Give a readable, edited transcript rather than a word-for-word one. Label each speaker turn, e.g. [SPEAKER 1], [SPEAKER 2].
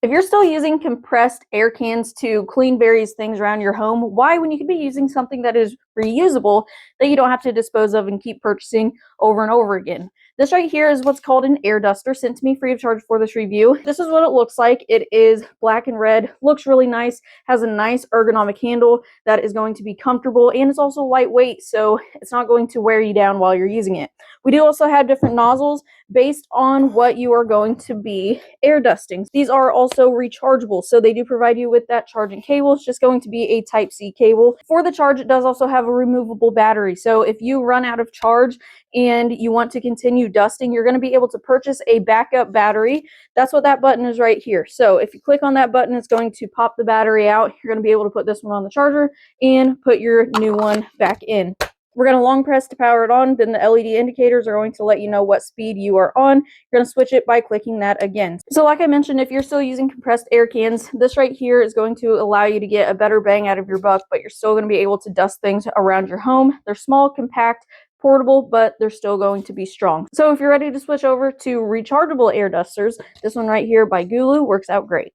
[SPEAKER 1] If you're still using compressed air cans to clean various things around your home, why, when you could be using something that is reusable that you don't have to dispose of and keep purchasing over and over again? This right here is what's called an air duster, sent to me free of charge for this review. This is what it looks like. It is black and red, looks really nice, has a nice ergonomic handle that is going to be comfortable, and it's also lightweight, so it's not going to wear you down while you're using it. We do also have different nozzles based on what you are going to be air dusting. These are also rechargeable, so they do provide you with that charging cable. It's just going to be a Type-C cable. For the charge, it does also have a removable battery, so if you run out of charge and you want to continue dusting, you're going to be able to purchase a backup battery. That's what that button is right here. So if you click on that button, it's going to pop the battery out. You're going to be able to put this one on the charger and put your new one back in. We're going to long press to power it on, then the LED indicators are going to let you know what speed you are on. You're going to switch it by clicking that again. So like I mentioned, if you're still using compressed air cans, this right here is going to allow you to get a better bang out of your buck, but you're still going to be able to dust things around your home. They're small, compact, portable, but they're still going to be strong. So if you're ready to switch over to rechargeable air dusters, this one right here by GOOLOO works out great.